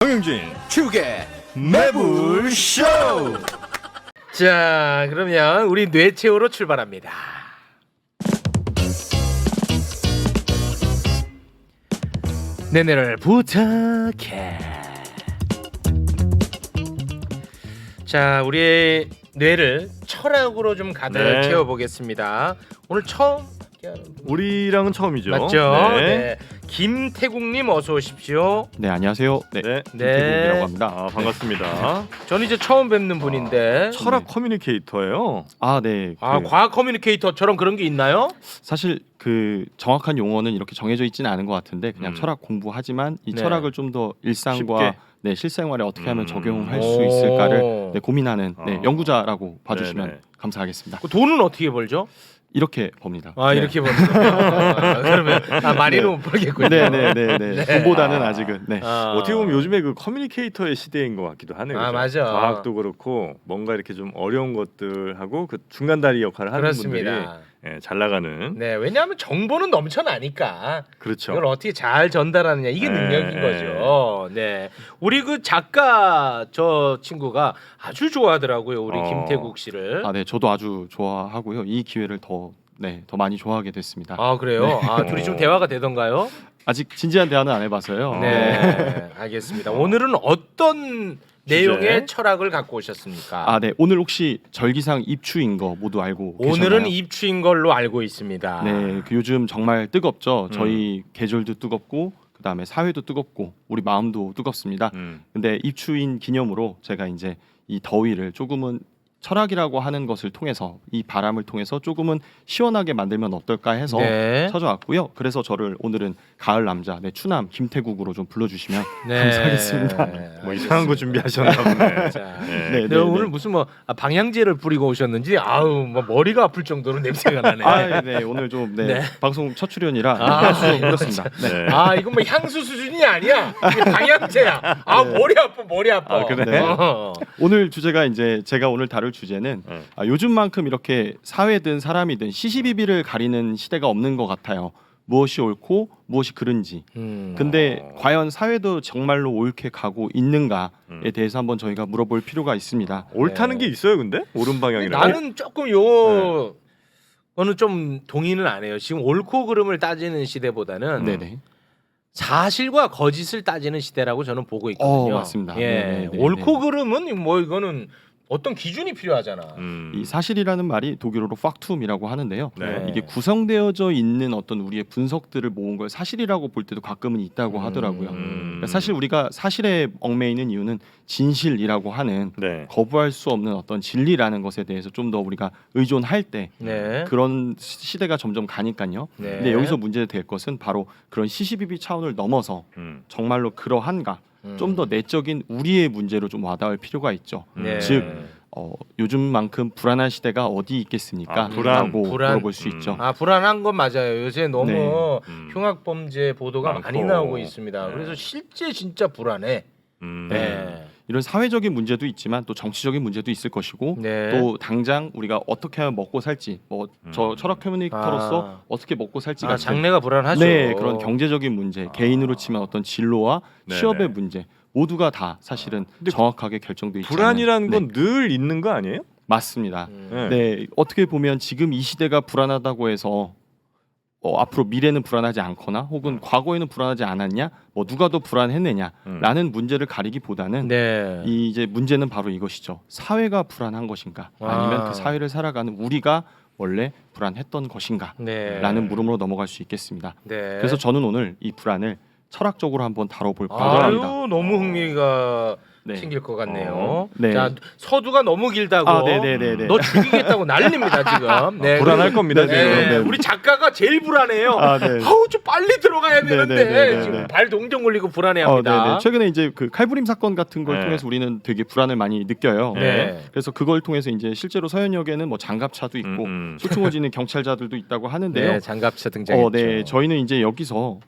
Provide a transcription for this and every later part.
정영진 축의 매불쇼. 자, 그러면 우리 뇌체호로 출발합니다. 내 뇌를 부탁해. 자, 우리의 뇌를 철학으로 좀 가득 네. 채워보겠습니다. 오늘 처음 우리랑은 처음이죠. 맞죠? 네. 네. 김태국님 어서 오십시오. 네, 안녕하세요. 네, 네. 김태국이라고 합니다. 아, 반갑습니다. 저는 이제 처음 뵙는 분인데. 철학 커뮤니케이터예요. 아, 네. 아, 과학 커뮤니케이터처럼 그런 게 있나요? 사실 그 정확한 용어는 이렇게 정해져 있지는 않은 것 같은데 그냥 철학 공부하지만 이 네. 철학을 좀 더 일상과 쉽게? 네, 실생활에 어떻게 하면 적용할 오. 수 있을까를 네, 고민하는 네, 어. 연구자라고 봐주시면 네네. 감사하겠습니다. 그 돈은 어떻게 벌죠? 이렇게 봅니다. 아, 네. 이렇게 버는군요. 그러면 많이는 못 벌겠군요. 네, 네, 네, 네. 돈보다는 아직은 네. 어떻게 보면 요즘에 그 커뮤니케이터의 시대인 것 같기도 하네요. 아, 그죠? 맞아. 과학도 그렇고 뭔가 이렇게 좀 어려운 것들하고 그 중간다리 역할을 하는 그렇습니다. 분들이 예, 잘 나가는. 네, 왜냐하면 정보는 넘쳐나니까 그렇죠. 이걸 어떻게 잘 전달하느냐 이게 네. 능력인 거죠. 네, 우리 그 작가 저 친구가 아주 좋아하더라고요, 우리 김태국 씨를. 아, 네. 저도 아주 좋아하고요. 이 기회를 더 많이 좋아하게 됐습니다. 아, 그래요? 아, 둘이 좀 대화가 되던가요? 아직 진지한 대화는 안 해봐서요. 네, 알겠습니다. 오늘은 어떤 내용의 주제? 철학을 갖고 오셨습니까? 아, 네. 오늘 혹시 절기상 입추인 거 모두 알고 계셨나요? 오늘은 입추인 걸로 알고 있습니다. 네, 그 요즘 정말 뜨겁죠. 저희 계절도 뜨겁고 그다음에 사회도 뜨겁고 우리 마음도 뜨겁습니다. 근데 입추인 기념으로 제가 이제 이 더위를 조금은 철학이라고 하는 것을 통해서 이 바람을 통해서 조금은 시원하게 만들면 어떨까 해서 네. 찾아왔고요. 그래서 저를 오늘은 가을 남자, 네, 추남 김태국으로 좀 불러주시면 네. 감사하겠습니다. 뭐 이상한 거 준비하셨나 보네. 자, 네. 네, 근데 오늘 무슨 뭐 방향제를 뿌리고 오셨는지 아우 뭐 머리가 아플 정도로 냄새가 나네. 아, 네, 오늘 좀 네. 방송 첫 출연이라 아, 좀 그렇습니다. 네. 네. 아, 이건 뭐 향수 수준이 아니야. 이게 방향제야. 아, 머리 아파, 머리 아파. 아, 그래? 네. 어. 오늘 주제가 이제 제가 오늘 다룰 주제는 네. 요즘만큼 이렇게 사회든 사람이든 시시비비를 가리는 시대가 없는 것 같아요. 무엇이 옳고 무엇이 그른지. 근데 과연 사회도 정말로 옳게 가고 있는가에 대해서 한번 저희가 물어볼 필요가 있습니다. 옳다는 게 있어요, 근데 옳은 방향이라고. 나는 조금 요 어느 좀 동의는 안 해요. 지금 옳고 그름을 따지는 시대보다는 네네. 사실과 거짓을 따지는 시대라고 저는 보고 있거든요. 맞습니다. 예, 네네네. 옳고 그름은 뭐 이거는 어떤 기준이 필요하잖아. 이 사실이라는 말이 독일어로 faktum이라고 하는데요. 네. 이게 구성되어져 있는 어떤 우리의 분석들을 모은 걸 사실이라고 볼 때도 가끔은 있다고 하더라고요. 그러니까 사실 우리가 사실에 얽매이는 이유는 진실이라고 하는 네. 거부할 수 없는 어떤 진리라는 것에 대해서 좀 더 우리가 의존할 때 네. 그런 시대가 점점 가니까요. 네. 근데 여기서 문제될 것은 바로 그런 시시비비 차원을 넘어서 정말로 그러한가 좀 더 내적인 우리의 문제로 좀 와닿을 필요가 있죠. 네. 즉 요즘만큼 불안한 시대가 어디 있겠습니까? 아, 불안. 라고 물어볼 수 있죠. 아, 불안한 건 맞아요. 요새 너무 네. 흉악 범죄 보도가 많고. 많이 나오고 있습니다. 네. 그래서 실제 진짜 불안해. 네. 이런 사회적인 문제도 있지만 또 정치적인 문제도 있을 것이고 네. 또 당장 우리가 어떻게 하면 먹고 살지 뭐 저 철학 커뮤니케이터로서 어떻게 먹고 살지 아, 같은 장래가 불안하죠. 네, 그런 경제적인 문제, 개인으로 치면 어떤 진로와 네네. 취업의 문제 모두가 다 사실은 근데 정확하게 결정돼 있지 불안이라는 않은- 건 늘 있는 거 아니에요? 맞습니다. 네. 네, 어떻게 보면 지금 이 시대가 불안하다고 해서 앞으로 미래는 불안하지 않거나 혹은 과거에는 불안하지 않았냐, 뭐 누가 더 불안했느냐라는 문제를 가리기보다는 네. 이 이제 문제는 바로 이것이죠. 사회가 불안한 것인가, 아니면 그 사회를 살아가는 우리가 원래 불안했던 것인가라는 네. 물음으로 넘어갈 수 있겠습니다. 네. 그래서 저는 오늘 이 불안을 철학적으로 한번 다뤄볼까 합니다. 아유, 너무 흥미가 네. 생길 것 같네요. 네. 자, 서두가 너무 길다고. 아, 네네네네. 너 죽이겠다고 난립니다 지금. 네. 불안할 겁니다, 네. 지금. 네. 우리 작가가 제일 불안해요. 아, 네. 아우 좀 빨리 들어가야 되는데 네네네네. 지금 발 동정 걸리고 불안해합니다. 네네. 최근에 이제 그 칼부림 사건 같은 걸 네. 통해서 우리는 되게 불안을 많이 느껴요. 네. 그래서 그걸 통해서 이제 실제로 서현역에는 뭐 장갑차도 있고 소총어지는 경찰자들도 있다고 하는데요. 네, 장갑차 등장했죠. 네, 저희는 이제 여기서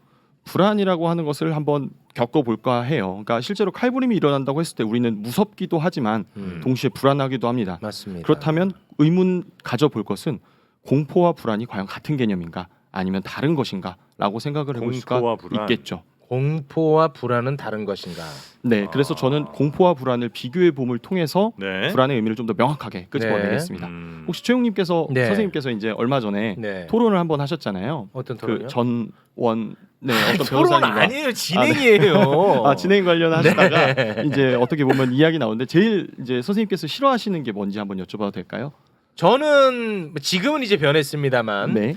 불안이라고 하는 것을 한번 겪어볼까 해요. 그러니까 실제로 칼부림이 일어난다고 했을 때 우리는 무섭기도 하지만 동시에 불안하기도 합니다. 맞습니다. 그렇다면 의문 가져볼 것은 공포와 불안이 과연 같은 개념인가 아니면 다른 것인가라고 생각을 해볼 수가 공포와 불안. 있겠죠. 공포와 불안은 다른 것인가? 네, 그래서 저는 공포와 불안을 비교해 봄을 통해서 네. 불안의 의미를 좀 더 명확하게 끄집어내겠습니다. 혹시 최용님께서 네. 선생님께서 이제 얼마 전에 네. 토론을 한번 하셨잖아요. 어떤 토론이요? 그 전원 네, 어떤 토론 변호사님과 아니에요, 진행이에요. 진행 관련하시다가 네. 이제 어떻게 보면 이야기 나오는데 제일 이제 선생님께서 싫어하시는 게 뭔지 한번 여쭤봐도 될까요? 저는 지금은 이제 변했습니다만 네,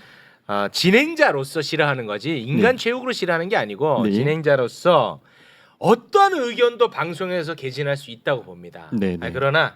진행자로서 싫어하는 거지 인간 네. 최후로 싫어하는 게 아니고 네. 진행자로서 어떠한 의견도 방송에서 개진할 수 있다고 봅니다. 네, 네. 그러나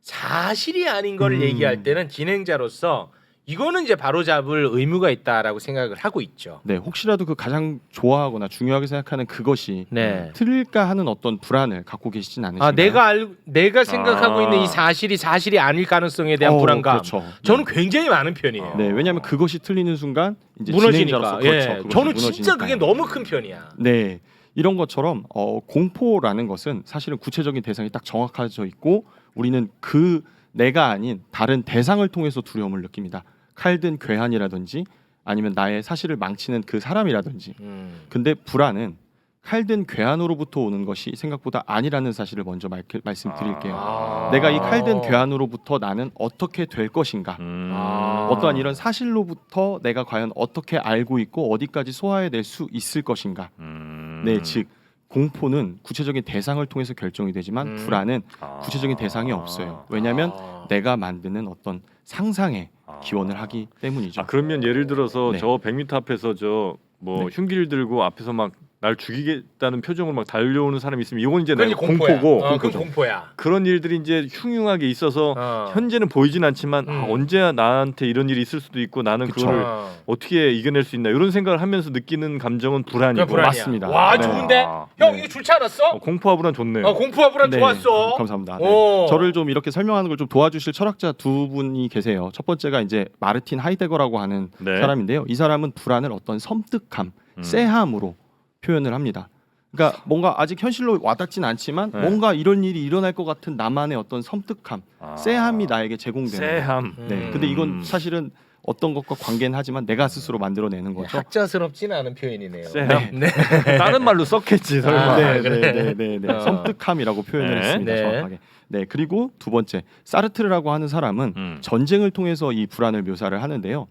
사실이 아닌 걸 얘기할 때는 진행자로서 이거는 이제 바로잡을 의무가 있다라고 생각을 하고 있죠. 네, 혹시라도 그 가장 좋아하거나 중요하게 생각하는 그것이 네. 틀릴까 하는 어떤 불안을 갖고 계시진 않으신가요? 내가 생각하고 아. 있는 이 사실이 아닐 가능성에 대한 불안감. 그렇죠. 저는 굉장히 많은 편이에요. 네, 왜냐하면 그것이 틀리는 순간 이제 무너지니까. 진행자로서 그렇죠. 예. 그것이 저는 진짜 무너지니까요. 그게 너무 큰 편이야. 네, 이런 것처럼 공포라는 것은 사실은 구체적인 대상이 딱 정확해져 있고 우리는 그 내가 아닌 다른 대상을 통해서 두려움을 느낍니다. 칼든 괴한이라든지 아니면 나의 사실을 망치는 그 사람이라든지. 근데 불안은 칼든 괴한으로부터 오는 것이 생각보다 아니라는 사실을 먼저 말씀드릴게요. 내가 이 칼든 괴한으로부터 나는 어떻게 될 것인가? 어떠한 이런 사실로부터 내가 과연 어떻게 알고 있고 어디까지 소화해낼 수 있을 것인가? 네, 즉 공포는 구체적인 대상을 통해서 결정이 되지만 불안은 구체적인 대상이 없어요. 왜냐하면 내가 만드는 어떤 상상에 기원을 하기 때문이죠. 그러면 예를 들어서 네. 저 100m 앞에서 저 뭐 네. 흉기를 들고 앞에서 막 날 죽이겠다는 표정으로 막 달려오는 사람이 있으면 이건 이제 그건 내가 공포야. 공포고 그건 공포야. 그런 일들이 이제 흉흉하게 있어서 현재는 보이진 않지만 언제 나한테 이런 일이 있을 수도 있고 나는 그쵸. 그거를 어떻게 이겨낼 수 있나 이런 생각을 하면서 느끼는 감정은 불안이고. 그냥 불안이야. 맞습니다. 와 네. 좋은데? 아, 형 네. 이거 좋지 않았어? 공포와 불안 좋네요. 공포와 불안 네, 좋았어. 감사합니다. 오. 네. 저를 좀 이렇게 설명하는 걸 좀 도와주실 철학자 두 분이 계세요. 첫 번째가 이제 마르틴 하이데거라고 하는 네. 사람인데요. 이 사람은 불안을 어떤 섬뜩함, 쎄함으로 표현을 합니다. 그러니까 뭔가 아직 현실로 와닿진 않지만 네. 뭔가 이런 일이 일어날 것 같은 나만의 어떤 섬뜩함, 쎄함이 나에게 제공되는 거예요. 쎄함. 네. 근데 이건 사실은 어떤 것과 관계는 하지만 내가 스스로 만들어내는 거죠. 학자스럽지는 않은 표현이네요. 쎄함. 네. 다른 말로 썼겠지 설마. 아, 그래. 네. 섬뜩함이라고 표현을 네. 했습니다. 네. 정확하게. 네. 그리고 두 번째 사르트르라고 하는 사람은 전쟁을 통해서 이 불안을 묘사를 하는데요.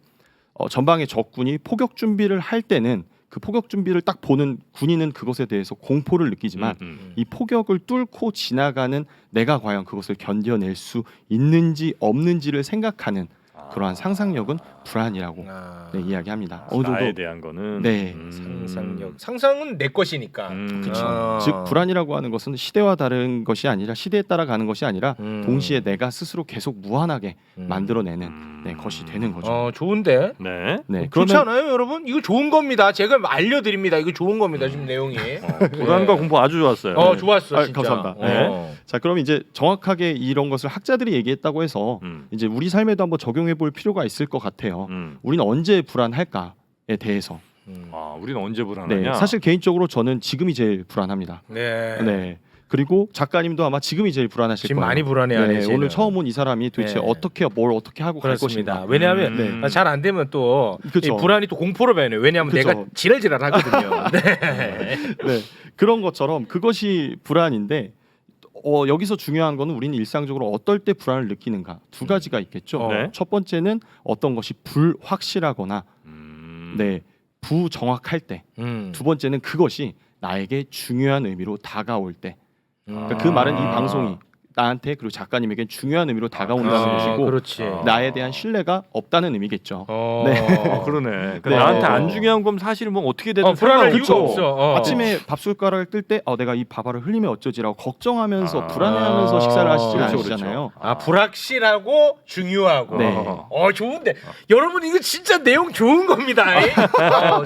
전방의 적군이 포격 준비를 할 때는 그 포격 준비를 딱 보는 군인은 그것에 대해서 공포를 느끼지만 이 포격을 뚫고 지나가는 내가 과연 그것을 견뎌낼 수 있는지 없는지를 생각하는 그러한 상상력은 불안이라고 네, 이야기합니다. 어느 나에 정도 대한 거는 네. 상상력. 상상은 내 것이니까. 그렇죠. 즉 불안이라고 하는 것은 시대와 다른 것이 아니라 시대에 따라가는 것이 아니라 동시에 내가 스스로 계속 무한하게 만들어내는 것이 되는 거죠. 좋은데. 네. 네, 그렇지 않아요, 여러분? 이거 좋은 겁니다. 제가 알려드립니다. 이거 좋은 겁니다. 지금 내용이. 불안과 공포 아주 좋았어요. 좋았어, 진짜. 감사합니다. 네. 자, 그럼 이제 정확하게 이런 것을 학자들이 얘기했다고 해서 이제 우리 삶에도 한번 적용해 볼 필요가 있을 것 같아요. 우리는 언제 불안할까에 대해서. 우리는 언제 불안하냐? 네, 사실 개인적으로 저는 지금이 제일 불안합니다. 네. 네. 그리고 작가님도 아마 지금이 제일 불안하실 지금 거예요. 많이 불안해하네. 네, 쟤는. 오늘 처음 온 이 사람이 도대체 네. 뭘 어떻게 하고 갈 그렇습니다. 것인가. 왜냐하면 잘 안 되면 또 이 그쵸. 불안이 또 공포로 변해요. 왜냐하면 그쵸. 내가 지랄지랄하거든요. 네. 네, 그런 것처럼 그것이 불안인데 여기서 중요한 거는 우리는 일상적으로 어떨 때 불안을 느끼는가 두 가지가 있겠죠. 네. 첫 번째는 어떤 것이 불확실하거나 네, 부정확할 때. 두 번째는 그것이 나에게 중요한 의미로 다가올 때. 그러니까 그 말은 이 방송이 나한테 그리고 작가님에게 중요한 의미로 다가온다는 것이고 그렇지. 나에 대한 신뢰가 없다는 의미겠죠. 그러네. 네. 나한테 안 중요한 건 사실 뭐 어떻게 되든 불안할 상관없죠. 이유가 없어. 아침에 밥숟가락을 뜰 때 내가 이 밥알을 흘리면 어쩌지라고 걱정하면서 불안해하면서 식사를 하시지 그렇죠, 않으시잖아요. 불확실하고 중요하고. 네. 좋은데. 여러분 이거 진짜 내용 좋은 겁니다.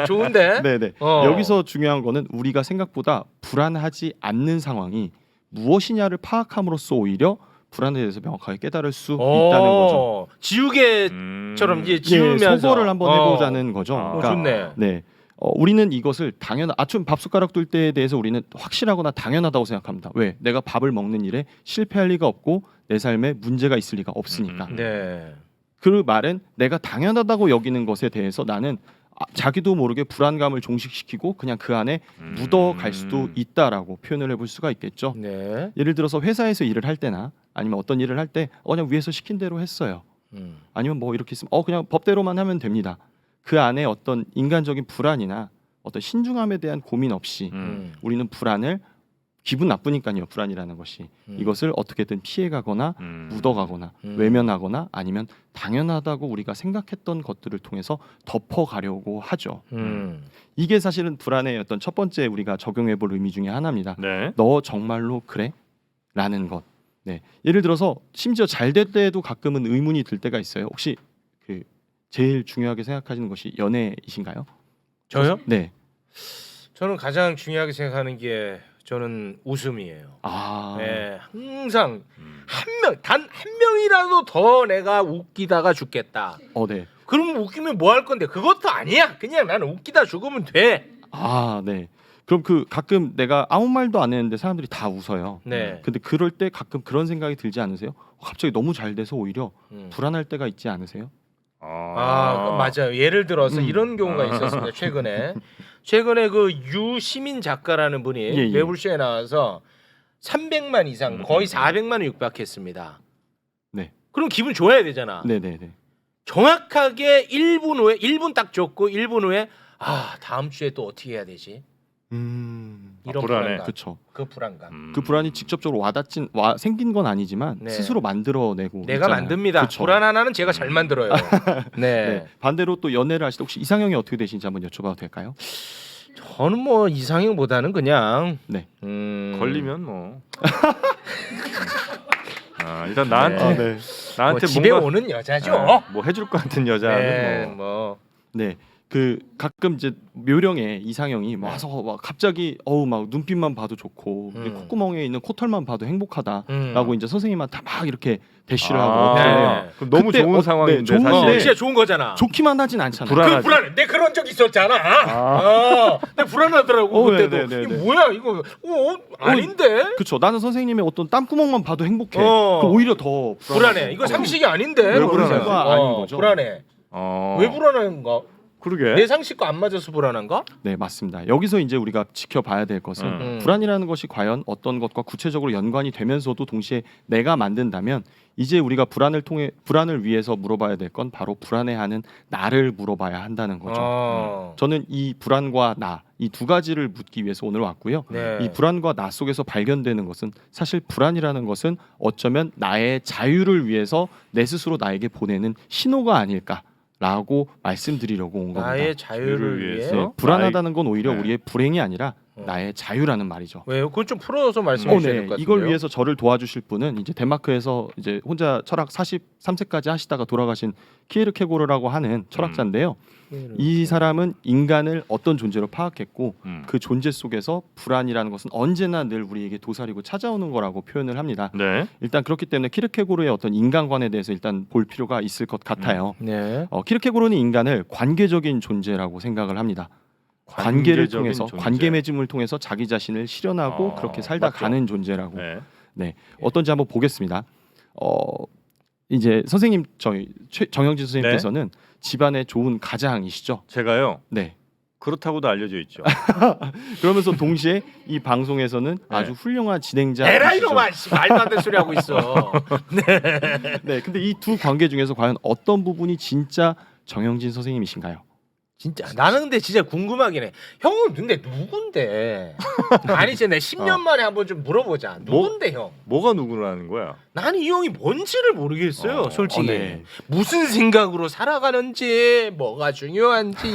좋은데. 네네. 여기서 중요한 거는 우리가 생각보다 불안하지 않는 상황이 무엇이냐를 파악함으로써 오히려 불안에 대해서 명확하게 깨달을 수 있다는 거죠. 지우개처럼 이제 지우면서 소거를 한번 해보자는 거죠. 좋네. 네. 우리는 이것을 아침 밥숟가락 둘 때에 대해서 우리는 확실하거나 당연하다고 생각합니다. 왜? 내가 밥을 먹는 일에 실패할 리가 없고 내 삶에 문제가 있을 리가 없으니까. 네. 그 말은 내가 당연하다고 여기는 것에 대해서 나는 자기도 모르게 불안감을 종식시키고 그냥 그 안에 묻어갈 수도 있다라고 표현을 해볼 수가 있겠죠. 네. 예를 들어서 회사에서 일을 할 때나 아니면 어떤 일을 할 때 그냥 위에서 시킨 대로 했어요. 아니면 뭐 이렇게 있으면 그냥 법대로만 하면 됩니다. 그 안에 어떤 인간적인 불안이나 어떤 신중함에 대한 고민 없이 우리는 불안을 기분 나쁘니까요. 불안이라는 것이 이것을 어떻게든 피해가거나 묻어가거나 외면하거나 아니면 당연하다고 우리가 생각했던 것들을 통해서 덮어가려고 하죠. 이게 사실은 불안의 어떤 첫 번째 우리가 적용해볼 의미 중에 하나입니다. 네. 너 정말로 그래? 라는 것. 네. 예를 들어서 심지어 잘 될 때에도 가끔은 의문이 들 때가 있어요. 혹시 그 제일 중요하게 생각하시는 것이 연애이신가요? 저요? 네. 저는 가장 중요하게 생각하는 게 저는 웃음이에요. 아. 네, 항상 단 한 명이라도 더 내가 웃기다가 죽겠다. 네. 그럼 웃기면 뭐 할 건데? 그것도 아니야. 그냥 나는 웃기다 죽으면 돼. 아, 네. 그럼 그 가끔 내가 아무 말도 안 했는데 사람들이 다 웃어요. 네. 근데 그럴 때 가끔 그런 생각이 들지 않으세요? 갑자기 너무 잘 돼서 오히려 불안할 때가 있지 않으세요? 맞아요. 예를 들어서 이런 경우가 있었습니다. 최근에 그 유시민 작가라는 분이 예. 매불쇼에 나와서 300만 이상 거의 400만을 육박했습니다. 네. 그럼 기분 좋아야 되잖아. 네네네. 정확하게 1분 후에 1분 딱 줬고 1분 후에 다음 주에 또 어떻게 해야 되지? 이런 불안해. 불안감. 그렇죠. 그 불안감. 그 불안이 직접적으로 생긴 건 아니지만 네. 스스로 만들어내고 내가 있잖아요. 만듭니다. 그쵸. 불안 하나는 제가 잘 만들어요. 네. 네. 반대로 또 연애를 하실 때 혹시 이상형이 어떻게 되시는지 한번 여쭤봐도 될까요? 저는 뭐 이상형보다는 그냥 네. 걸리면 뭐. 일단 나한테 네. 나한테 뭐 집에 뭔가 오는 여자죠. 뭐 해줄 것 같은 여자는 네, 뭐. 뭐. 네. 그 가끔 이제 묘령의 이상형이 와서 막 갑자기 막 눈빛만 봐도 좋고 이 콧구멍에 있는 코털만 봐도 행복하다라고 이제 선생님한테 막 이렇게 대시를 하고 네. 그럼 너무 그때 좋은 상황인데 좋은데 사실 진짜 좋은 거잖아. 좋기만 하진 않잖아요. 불안하지. 불안해. 내 그런 적 있었잖아. 내 불안하더라고 그때도. 네네네네. 이거 뭐야 이거? 아닌데? 그렇죠. 나는 선생님의 어떤 땀구멍만 봐도 행복해. 어. 그럼 오히려 더 불안해. 이거 상식이 아닌데. 왜 불안해? 아닌 거죠. 불안해. 왜 불안한가? 그러게. 내 상식과 안 맞아서 불안한가? 네, 맞습니다. 여기서 이제 우리가 지켜봐야 될 것은 불안이라는 것이 과연 어떤 것과 구체적으로 연관이 되면서도 동시에 내가 만든다면 이제 우리가 불안을 위해서 물어봐야 될 건 바로 불안해하는 나를 물어봐야 한다는 거죠. 저는 이 불안과 나 이 두 가지를 묻기 위해서 오늘 왔고요. 네. 이 불안과 나 속에서 발견되는 것은 사실 불안이라는 것은 어쩌면 나의 자유를 위해서 내 스스로 나에게 보내는 신호가 아닐까라고 말씀드리려고 온 겁니다. 나의 자유를 위해서. 네, 불안하다는 건 오히려 네. 우리의 불행이 아니라 나의 자유라는 말이죠. 왜요? 그건 좀 풀어서 말씀해 주셔야 될 것 같은데요. 이걸 위해서 저를 도와주실 분은 이제 덴마크에서 이제 혼자 철학 43세까지 하시다가 돌아가신 키에르케고르라고 하는 철학자인데요. 이 사람은 인간을 어떤 존재로 파악했고 그 존재 속에서 불안이라는 것은 언제나 늘 우리에게 도사리고 찾아오는 거라고 표현을 합니다. 네. 일단 그렇기 때문에 키르케고르의 어떤 인간관에 대해서 일단 볼 필요가 있을 것 같아요. 네. 키르케고르는 인간을 관계적인 존재라고 생각을 합니다. 관계를 관계적인 통해서 존재. 관계 맺음을 통해서 자기 자신을 실현하고 그렇게 살다 맞죠. 가는 존재라고. 네. 네. 어떤지 한번 보겠습니다. 이제 선생님 정영진 선생님께서는 집안의 좋은 가장이시죠? 제가요. 네. 그렇다고도 알려져 있죠. 그러면서 동시에 이 방송에서는 아주 훌륭한 진행자. 에라 이놈아 말도 안 되는 소리 하고 있어. 네. 근데 이 두 관계 중에서 과연 어떤 부분이 진짜 정영진 선생님이신가요? 진짜 나는 근데 진짜 궁금하긴 해. 형은 근데 누군데? 아니 진짜 내 10년 만에 한번 좀 물어보자. 누군데 형? 뭐가 누구라는 거야? 나는 이 형이 뭔지를 모르겠어요. 솔직히 네. 무슨 생각으로 살아가는지 뭐가 중요한지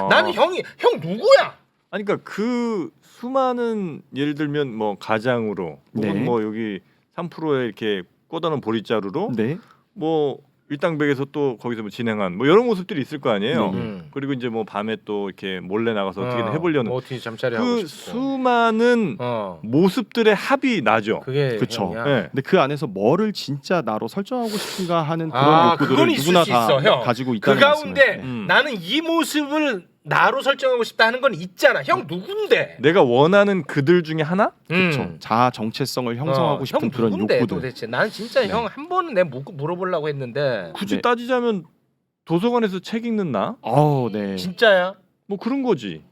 나는 형 누구야? 아니 그러니까 그 수많은 예를 들면 뭐 가장으로 혹은 네. 뭐 여기 3%에 이렇게 꽂아놓은 보릿자루로 네. 뭐 일당백에서 또 거기서 뭐 진행한 뭐 여러 모습들이 있을 거 아니에요. 그리고 이제 뭐 밤에 또 이렇게 몰래 나가서 어떻게든 해보려는 뭐 어떻게 잠자리 하고 그 싶어. 수많은 모습들의 합이 나죠. 그게 그쵸. 형이야. 네. 근데 그 안에서 뭐를 진짜 나로 설정하고 싶은가 하는 그런 욕구들을 그건 있을 누구나 수 다 있어, 형. 가지고 그 있다는 가운데 말씀을. 나는 이 모습을 나로 설정하고 싶다 하는 건 있잖아. 형 누군데? 내가 원하는 그들 중에 하나? 그렇죠. 자아 정체성을 형성하고 싶은 형 그런 누군데, 욕구들. 도대체 나는 진짜 네. 형 한 번은 내가 물어보려고 했는데 굳이 네. 따지자면 도서관에서 책 읽는 나? 네. 진짜야? 뭐 그런 거지.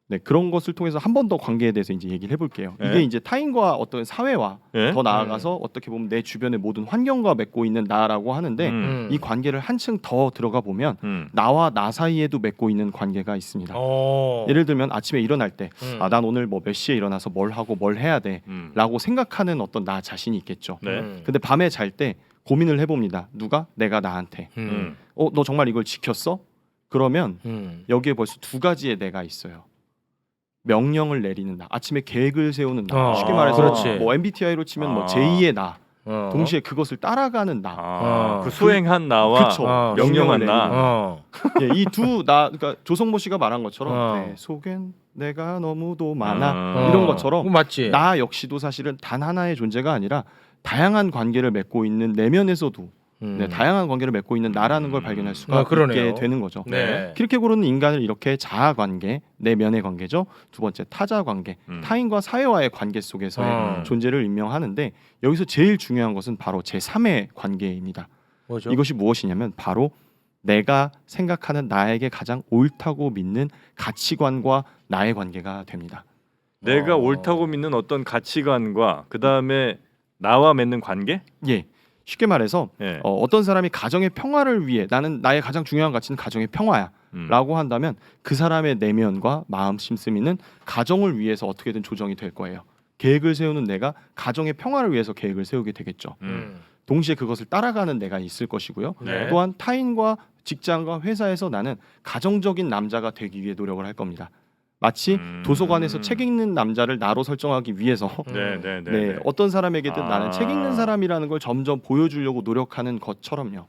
네, 그런 것을 통해서 한 번 더 관계에 대해서 이제 얘기를 해볼게요. 네. 이게 이제 타인과 어떤 사회와 예? 더 나아가서 어떻게 보면 내 주변의 모든 환경과 맺고 있는 나라고 하는데 이 관계를 한층 더 들어가 보면 나와 나 사이에도 맺고 있는 관계가 있습니다. 예를 들면 아침에 일어날 때 난 오늘 뭐 몇 시에 일어나서 뭘 하고 뭘 해야 돼라고 생각하는 어떤 나 자신이 있겠죠. 네. 근데 밤에 잘 때 고민을 해봅니다. 누가? 내가 나한테. 너 정말 이걸 지켰어? 그러면 여기에 벌써 두 가지의 내가 있어요. 명령을 내리는 나, 아침에 계획을 세우는 나, 쉽게 말해서 그렇지. 뭐 MBTI로 치면 뭐 제2의 나, 어. 동시에 그것을 따라가는 나. 그 수행한 나와 그쵸. 명령한 명령을 나. 예, 이 두 나, 그러니까 조성모 씨가 말한 것처럼 어. 내 속엔 내가 너무도 많아 이런 것처럼 맞지. 나 역시도 사실은 단 하나의 존재가 아니라 다양한 관계를 맺고 있는 내면에서도 네, 다양한 관계를 맺고 있는 나라는 걸 발견할 수가 그러네요. 있게 되는 거죠. 네. 키르케고르는 인간을 이렇게 자아 관계, 내면의 관계죠. 두 번째 타자 관계, 타인과 사회와의 관계 속에서의 존재를 임명하는데 여기서 제일 중요한 것은 바로 제3의 관계입니다. 뭐죠? 이것이 무엇이냐면 바로 내가 생각하는 나에게 가장 옳다고 믿는 가치관과 나의 관계가 됩니다. 내가 옳다고 믿는 어떤 가치관과 그 다음에 나와 맺는 관계? 예. 쉽게 말해서 예. 어떤 사람이 가정의 평화를 위해 나는 나의 가장 중요한 가치는 가정의 평화야 라고 한다면 그 사람의 내면과 마음 심씀이는 가정을 위해서 어떻게든 조정이 될 거예요. 계획을 세우는 내가 가정의 평화를 위해서 계획을 세우게 되겠죠. 동시에 그것을 따라가는 내가 있을 것이고요. 네. 또한 타인과 직장과 회사에서 나는 가정적인 남자가 되기 위해 노력을 할 겁니다. 마치 도서관에서 책 읽는 남자를 나로 설정하기 위해서 네, 어떤 사람에게든 나는 책 읽는 사람이라는 걸 점점 보여주려고 노력하는 것처럼요.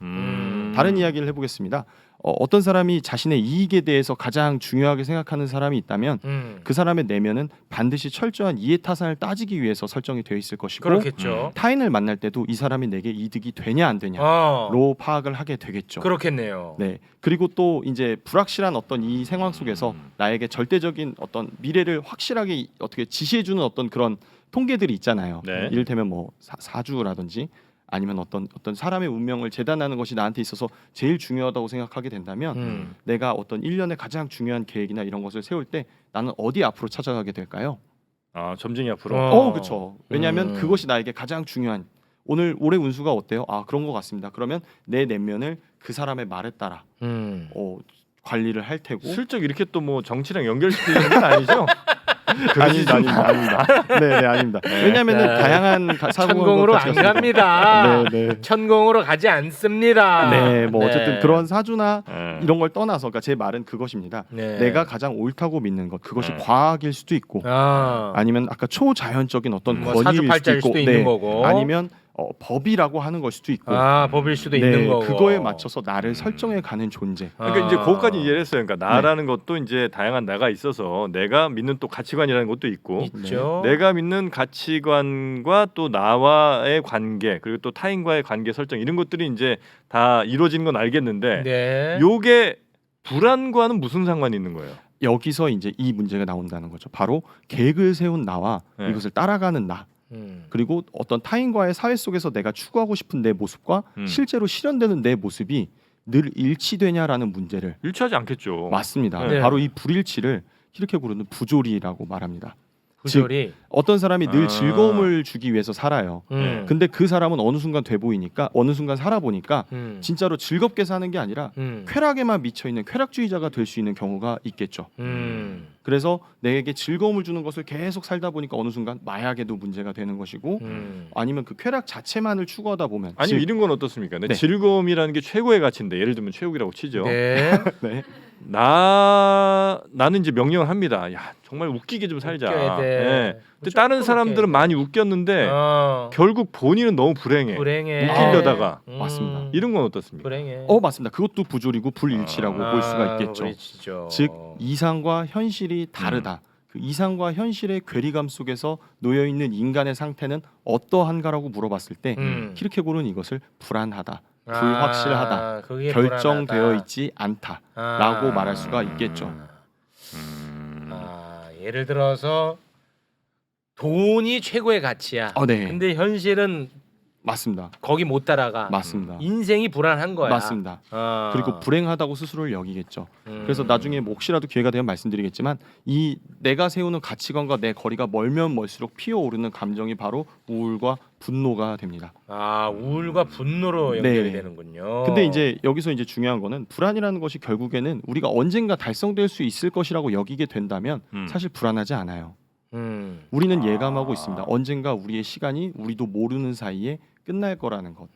다른 이야기를 해보겠습니다. 어떤 사람이 자신의 이익에 대해서 가장 중요하게 생각하는 사람이 있다면 그 사람의 내면은 반드시 철저한 이해타산을 따지기 위해서 설정이 되어 있을 것이고 그렇겠죠. 타인을 만날 때도 이 사람이 내게 이득이 되냐 안 되냐로 파악을 하게 되겠죠. 그렇겠네요. 네. 그리고 또 이제 불확실한 어떤 이 상황 속에서 나에게 절대적인 어떤 미래를 확실하게 어떻게 지시해주는 어떤 그런 통계들이 있잖아요. 네. 이를테면 뭐 사주라든지 아니면 어떤 사람의 운명을 재단하는 것이 나한테 있어서 제일 중요하다고 생각하게 된다면 내가 어떤 1년의 가장 중요한 계획이나 이런 것을 세울 때 나는 어디 앞으로 찾아가게 될까요? 점쟁이 앞으로. 그렇죠. 왜냐하면 그것이 나에게 가장 중요한 올해 운수가 어때요? 그런 것 같습니다. 그러면 내 내면을 그 사람의 말에 따라 관리를 할 테고 슬쩍 이렇게 또 뭐 정치랑 연결시키는 건 아니죠? 아닙니다. 네, 아닙니다. 왜냐하면은 다양한 천공으로 안 갑니다. 네. 천공으로 가지 않습니다. 네, 뭐 어쨌든 그런 사주나 이런 걸 떠나서, 그러니까 제 말은 그것입니다. 네. 내가 가장 옳다고 믿는 것, 그것이 과학일 수도 있고, 아. 아니면 아까 초자연적인 어떤 뭐 권위일 사주팔자일 수도 있고, 수도 있는 거고. 아니면 법이라고 하는 걸 수도 있고, 법일 수도 있는 거고. 그거에 맞춰서 나를 설정해 가는 존재. 그러니까 이제 그것까지 이해를 했어요. 그러니까 나라는 것도 이제 다양한 나가 있어서 내가 믿는 또 가치관이라는 것도 있고, 있죠. 내가 믿는 가치관과 또 나와의 관계, 그리고 또 타인과의 관계 설정, 이런 것들이 이제 다 이루어지는 건 알겠는데 네. 요게 불안과는 무슨 상관이 있는 거예요? 여기서 이제 이 문제가 나온다는 거죠. 바로 계획을 세운 나와 네. 이것을 따라가는 나, 그리고 어떤 타인과의 사회 속에서 내가 추구하고 싶은 내 모습과 실제로 실현되는 내 모습이 늘 일치되냐라는 문제를 일치하지 않겠죠. 맞습니다. 네. 바로 이 불일치를 이렇게 부르는 부조리라고 말합니다. 부조리. 어떤 사람이 늘 즐거움을 주기 위해서 살아요. 근데 그 사람은 어느 순간 돼 보이니까, 어느 순간 살아보니까 진짜로 즐겁게 사는 게 아니라 쾌락에만 미쳐 있는 쾌락주의자가 될 수 있는 경우가 있겠죠. 그래서 내게 즐거움을 주는 것을 계속 살다 보니까 어느 순간 마약에도 문제가 되는 것이고, 아니면 그 쾌락 자체만을 추구하다 보면, 아니면 이런 건 어떻습니까? 네. 즐거움이라는 게 최고의 가치인데, 예를 들면 최욱이라고 치죠. 네. 네. 나는 이제 명령을 합니다. 야, 정말 웃기게 좀 살자. 웃겨야 돼. 네. 근데 다른 사람들은 많이 웃겼는데 결국 본인은 너무 불행해. 웃기려다가. 맞습니다. 이런 건 어떻습니까? 불행해. 맞습니다. 그것도 부조리고 불일치라고 볼 수가 있겠죠. 불일치죠. 즉 이상과 현실이 다르다. 그 이상과 현실의 괴리감 속에서 놓여 있는 인간의 상태는 어떠한가라고 물어봤을 때 키르케고르는 이것을 불안하다, 불확실하다, 그게 결정되어 불안하다. 있지 않다라고 말할 수가 있겠죠. 예를 들어서 돈이 최고의 가치야. 네. 근데 현실은 맞습니다. 거기 못 따라가. 맞습니다. 인생이 불안한 거야. 맞습니다. 어. 그리고 불행하다고 스스로를 여기겠죠. 음. 그래서 나중에 뭐 혹시라도 기회가 되면 말씀드리겠지만 이 내가 세우는 가치관과 내 거리가 멀면 멀수록 피어오르는 감정이 바로 우울과 분노가 됩니다. 아 우울과 분노로 연결이 네. 되는군요. 근데 이제 여기서 이제 중요한 거는 불안이라는 것이 결국에는 우리가 언젠가 달성될 수 있을 것이라고 여기게 된다면 사실 불안하지 않아요. 우리는 예감하고 있습니다. 언젠가 우리의 시간이 우리도 모르는 사이에 끝날 거라는 것.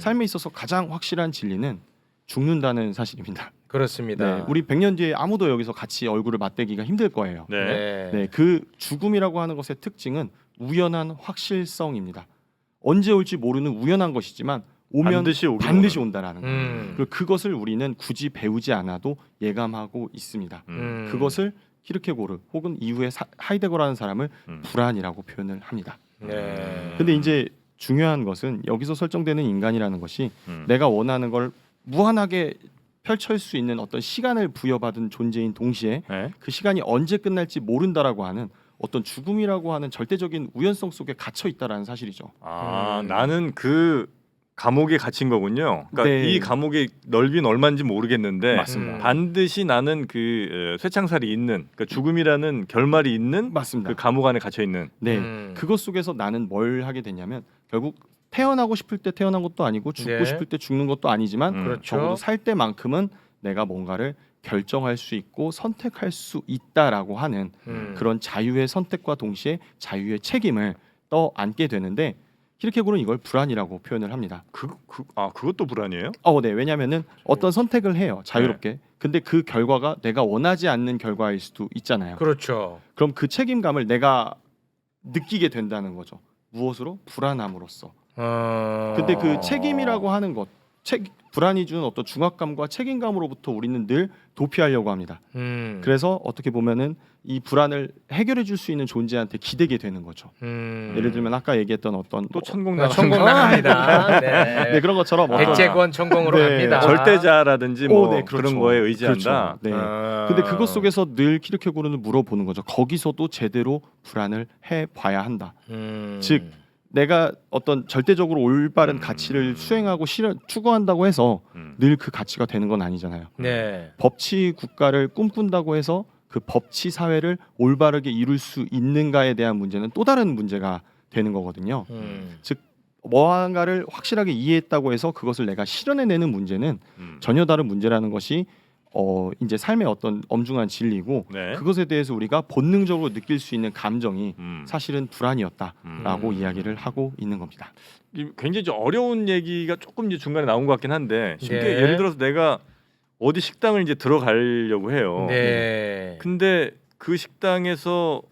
삶에 있어서 가장 확실한 진리는 죽는다는 사실입니다. 그렇습니다. 네, 우리 100년 뒤에 아무도 여기서 같이 얼굴을 맞대기가 힘들 거예요. 네. 네, 그 죽음이라고 하는 것의 특징은 우연한 확실성입니다. 언제 올지 모르는 우연한 것이지만 오면 반드시 온다라는 거예요. 그리고 그것을 우리는 굳이 배우지 않아도 예감하고 있습니다. 그것을 키르케고르 혹은 이후에 하이데거라는 사람을 불안이라고 표현을 합니다. 네. 근데 이제 중요한 것은 여기서 설정되는 인간이라는 것이 내가 원하는 걸 무한하게 펼칠 수 있는 어떤 시간을 부여받은 존재인 동시에 네. 그 시간이 언제 끝날지 모른다라고 하는 어떤 죽음이라고 하는 절대적인 우연성 속에 갇혀 있다라는 사실이죠. 아 나는 그 감옥에 갇힌 거군요. 그러니까 네. 이 감옥의 넓이는 얼마인지 모르겠는데 맞습니다. 반드시 나는 그 쇠창살이 있는 그러니까 죽음이라는 결말이 있는 맞습니다. 그 감옥 안에 갇혀 있는. 네, 그것 속에서 나는 뭘 하게 되냐면 결국 태어나고 싶을 때 태어난 것도 아니고 죽고 네. 싶을 때 죽는 것도 아니지만 그렇죠. 적어도 살 때만큼은 내가 뭔가를 결정할 수 있고 선택할 수 있다라고 하는 그런 자유의 선택과 동시에 자유의 책임을 떠안게 되는데 키르케고르는 이걸 불안이라고 표현을 합니다. 그것도 불안이에요? 네, 왜냐하면은 어떤 선택을 해요, 자유롭게. 근데 그 결과가 내가 원하지 않는 결과일 수도 있잖아요. 그렇죠. 그럼 그 책임감을 내가 느끼게 된다는 거죠. 무엇으로? 불안함으로써. 근데 그 책임이라고 하는 것, 불안이 주는 어떤 중압감과 책임감으로부터 우리는 늘 도피하려고 합니다. 그래서 어떻게 보면은 이 불안을 해결해 줄 수 있는 존재한테 기대게 되는 거죠. 예를 들면 아까 얘기했던 어떤 또 천국 천국 나갑니다. 네. 네, 그런 것처럼 어떤 백제권 천공으로 네, 갑니다. 절대자라든지 뭐 네, 그렇죠. 그런 거에 의지한다. 그렇죠. 네. 근데 그것 속에서 늘 키르케고르는 물어보는 거죠. 거기서도 제대로 불안을 해봐야 한다. 즉 내가 어떤 절대적으로 올바른 가치를 수행하고 추구한다고 해서 늘 그 가치가 되는 건 아니잖아요. 네. 법치 국가를 꿈꾼다고 해서 그 법치 사회를 올바르게 이룰 수 있는가에 대한 문제는 또 다른 문제가 되는 거거든요. 즉 무언가를 확실하게 이해했다고 해서 그것을 내가 실현해내는 문제는 전혀 다른 문제라는 것이 이제 삶의 어떤 엄중한 진리고 네. 그것에 대해서 우리가 본능적으로 느낄 수 있는 감정이 사실은 불안이었다라고 이야기를 하고 있는 겁니다. 굉장히 좀 어려운 얘기가 조금 이제 중간에 나온 것 같긴 한데 쉽게 네. 예를 들어서 내가 어디 식당을 이제 들어가려고 해요. 네. 근데 그 식당에서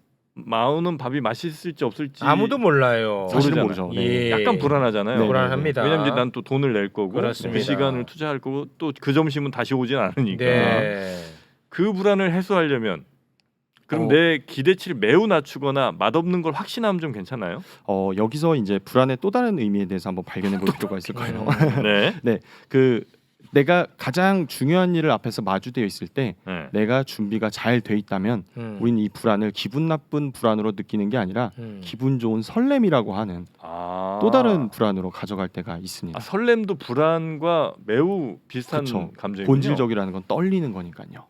나오는 밥이 맛있을지 없을지 아무도 몰라요. 사실은 모르잖아요. 모르죠. 네. 예. 약간 불안하잖아요. 네. 불안합니다. 왜냐면 이제 난 또 돈을 낼 거고 그렇습니다. 그 시간을 투자할 거고 또 그 점심은 다시 오진 않으니까 네. 그 불안을 해소하려면 그럼 내 기대치를 매우 낮추거나 맛없는 걸 확신하면 좀 괜찮아요? 여기서 이제 불안의 또 다른 의미에 대해서 한번 발견해 볼 필요가 있을 거예요. 네. 그 내가 가장 중요한 일을 앞에서 마주되어 있을 때 네. 내가 준비가 잘 돼 있다면 우리는 이 불안을 기분 나쁜 불안으로 느끼는 게 아니라 기분 좋은 설렘이라고 하는 또 다른 불안으로 가져갈 때가 있습니다. 설렘도 불안과 매우 비슷한 그쵸. 감정이군요. 본질적이라는 건 떨리는 거니까요.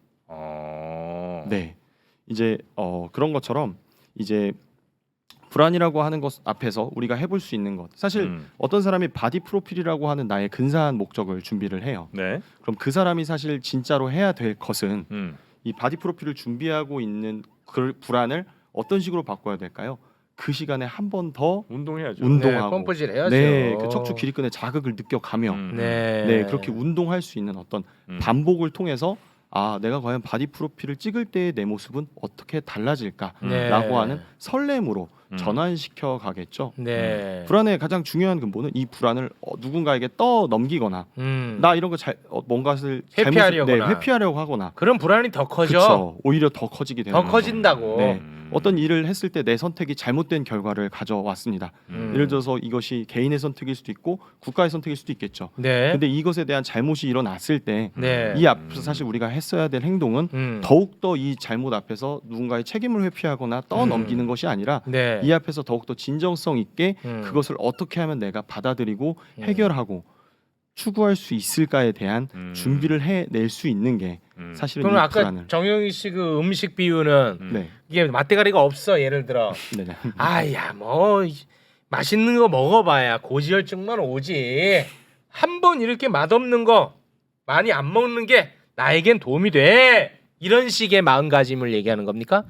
네, 이제 그런 것처럼 이제 불안이라고 하는 것 앞에서 우리가 해볼 수 있는 것, 사실 어떤 사람이 바디 프로필이라고 하는 나의 근사한 목적을 준비를 해요. 네. 그럼 그 사람이 사실 진짜로 해야 될 것은 이 바디 프로필을 준비하고 있는 그 불안을 어떤 식으로 바꿔야 될까요? 그 시간에 한 번 더 운동해야죠. 운동하고 네, 펌프질 해야죠. 네, 그 척추 기립근의 자극을 느껴가며 네. 네, 그렇게 운동할 수 있는 어떤 반복을 통해서 내가 과연 바디 프로필을 찍을 때의 내 모습은 어떻게 달라질까라고 네. 하는 설렘으로 전환시켜 가겠죠. 네. 불안의 가장 중요한 근본은 이 불안을 누군가에게 넘기거나 나 이런 거 뭔가를 회피하려거나. 회피하려고 하거나 그럼 불안이 더 커져. 그쵸, 오히려 더 커지게 되는 더 거죠. 커진다고. 네. 어떤 일을 했을 때 내 선택이 잘못된 결과를 가져왔습니다. 예를 들어서 이것이 개인의 선택일 수도 있고 국가의 선택일 수도 있겠죠. 네. 근데 이것에 대한 잘못이 일어났을 때 네. 이 앞에서 사실 우리가 했어야 될 행동은 더욱더 이 잘못 앞에서 누군가의 책임을 회피하거나 떠넘기는 것이 아니라 네. 이 앞에서 더욱더 진정성 있게 음. 그것을 어떻게 하면 내가 받아들이고 해결하고 추구할 수 있을까에 대한 준비를 해낼 수 있는 게 사실은 그럼 이 아까 불안을 정영희 씨 그 음식 비유는 네. 이게 맛대가리가 없어 예를 들어 네네. 아야 뭐 맛있는 거 먹어봐야 고지혈증만 오지 한 번 이렇게 맛없는 거 많이 안 먹는 게 나에겐 도움이 돼 이런 식의 마음가짐을 얘기하는 겁니까?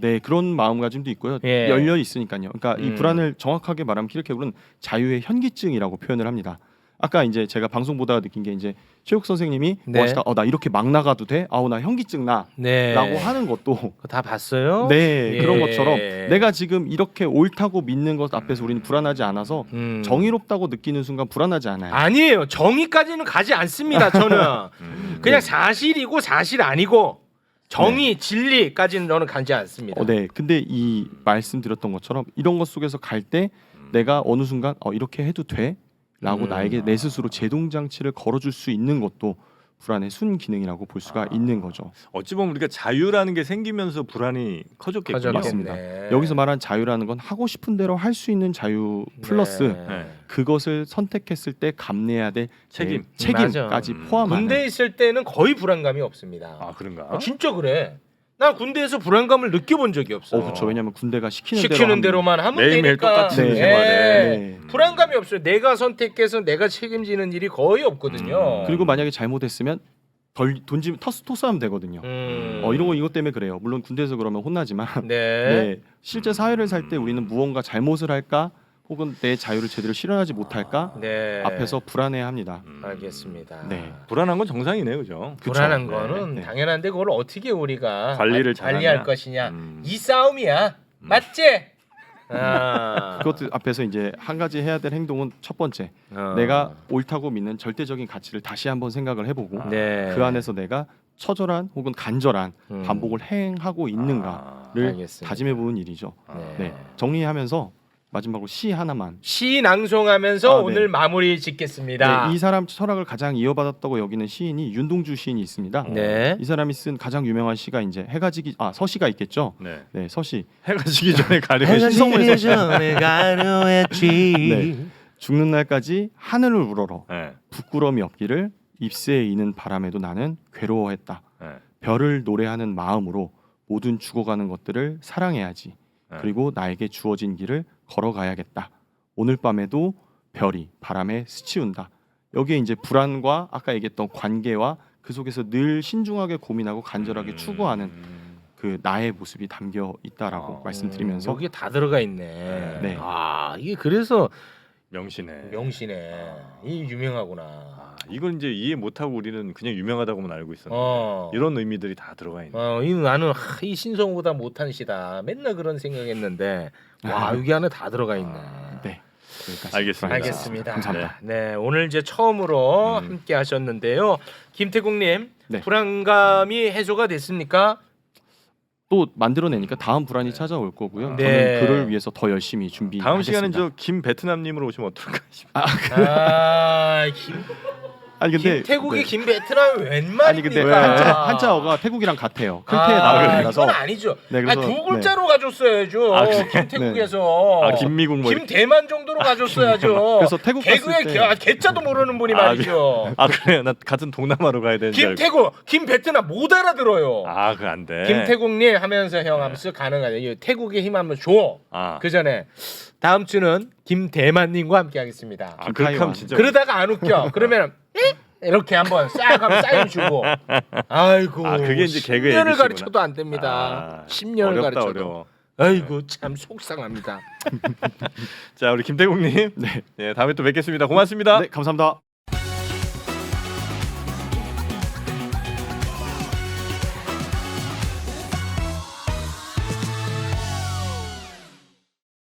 네 그런 마음가짐도 있고요. 예. 열려 있으니까요. 그러니까 이 음. 불안을 정확하게 말하면 키르케고르는 자유의 현기증이라고 표현을 합니다. 아까 이제 제가 방송 보다가 느낀 게 이제 최욱 선생님이 네. 뭐 하시다 나 이렇게 막 나가도 돼? 아우 나 현기증 나라고 네. 하는 것도 그거 다 봤어요? 네 예. 그런 것처럼 내가 지금 이렇게 옳다고 믿는 것 앞에서 우리는 불안하지 않아서 정의롭다고 느끼는 순간 불안하지 않아요. 아니에요. 정의까지는 가지 않습니다. 저는 그냥 사실이고 사실 아니고 정의, 진리까지는 저는 가지 않습니다. 네. 근데 이 말씀드렸던 것처럼 이런 것 속에서 갈 때 내가 어느 순간 이렇게 해도 돼? 라고 나에게 내 스스로 제동 장치를 걸어줄 수 있는 것도 불안의 순기능이라고 볼 수가 있는 거죠. 어찌 보면 우리가 자유라는 게 생기면서 불안이 커졌겠군요. 맞습니다. 여기서 말한 자유라는 건 하고 싶은 대로 할 수 있는 자유 플러스 네. 그것을 선택했을 때 감내해야 될 책임. 책임까지 맞아. 포함하는. 군대에 있을 때는 거의 불안감이 없습니다. 아 그런가? 진짜 그래. 나 군대에서 불안감을 느껴본 적이 없어. 그렇죠. 왜냐하면 군대가 시키는 대로만 하면 매일매일 되니까. 똑같은 네. 생활에. 네. 불안감이 없어요. 내가 선택해서 내가 책임지는 일이 거의 없거든요. 그리고 만약에 잘못했으면 던지면 토스하면 되거든요. 이런 거 이것 때문에 그래요. 물론 군대에서 그러면 혼나지만 네, 실제 사회를 살 때 우리는 무언가 잘못을 할까 혹은 내 자유를 제대로 실현하지 못할까 네. 앞에서 불안해합니다. 알겠습니다. 네. 불안한 건 정상이네요, 그죠? 불안한 그쵸. 거는 네. 당연한데 그걸 어떻게 우리가 관리를 관리할 잘하냐? 것이냐 이 싸움이야. 맞지? 그것도 앞에서 이제 한 가지 해야 될 행동은 첫 번째 내가 옳다고 믿는 절대적인 가치를 다시 한번 생각을 해보고 네. 그 안에서 내가 처절한 혹은 간절한 반복을 행하고 있는가를 알겠습니다. 다짐해보는 일이죠. 네. 네. 정리하면서 마지막으로 시 하나만. 시 낭송하면서 네. 오늘 마무리 짓겠습니다. 네, 이 사람 철학을 가장 이어받았다고 여기는 시인이 윤동주 시인이 있습니다. 네. 이 사람이 쓴 가장 유명한 시가 이제 해가 지기 서시가 있겠죠. 네. 네, 서시. 해가 지기 전에 가려면 신성모에서 전에 가려했지. 네. 죽는 날까지 하늘을 우러러 네. 부끄러움이 없기를 입새에 이는 바람에도 나는 괴로워했다. 네. 별을 노래하는 마음으로 모든 죽어가는 것들을 사랑해야지. 네. 그리고 나에게 주어진 길을 걸어가야겠다. 오늘 밤에도 별이 바람에 스치운다. 여기에 이제 불안과 아까 얘기했던 관계와 그 속에서 늘 신중하게 고민하고 간절하게 추구하는 그 나의 모습이 담겨 있다라고 말씀드리면서 여기 다 들어가 있네. 네. 이게 그래서 명시네. 명시네. 이 유명하구나. 이걸 이제 이해 못하고 우리는 그냥 유명하다고만 알고 있었는데 이런 의미들이 다 들어가 있네. 이 나는 이 신성보다 못한 시다. 맨날 그런 생각했는데 와 여기 안에 다 들어가 있네. 네. 여기까지. 알겠습니다. 알겠습니다. 감사합니다. 네, 오늘 이제 처음으로 함께 하셨는데요. 김태국님 네. 불안감이 해소가 됐습니까? 또 만들어내니까 다음 불안이 찾아올 거고요. 네. 저는 그를 위해서 더 열심히 준비하겠습니다. 다음 시간은 저 김 베트남님으로 오시면 어떨까 싶어요. 아니 근데 김태국이 네. 김베트남이 웬 말입니까? 아니 근데 한자어가 태국이랑 같아요. 클테의 나라라서. 이건 아니죠. 네, 그래서, 두 글자로 가져왔어야죠. 김태국에서 김미국 뭐 김대만 정도로 가져왔어야죠. 그래서 태국 개그의 갔을 때 개자도 모르는 분이 말이죠. 그래 나 같은 동남아로 가야 되는 줄 알고. 김태국, 김베트남 못 알아들어요. 그거 안 돼. 김태국님 하면서 형 하면서 가능하죠. 태국의 힘 한번 줘. 그 전에 다음 주는 김대만님과 함께하겠습니다. 그렇게 하면 진짜. 그러다가 안 웃겨. 그러면 이렇게 한번 싹 하면 사인 주고. 아이고. 그게 이제 개그의 10년을 ABC 구나. 가르쳐도 안 됩니다. 10년을 어렵다, 가르쳐도. 어려워. 아이고 참 속상합니다. 자 우리 김태국님. 네. 다음에 또 뵙겠습니다. 고맙습니다. 네, 감사합니다.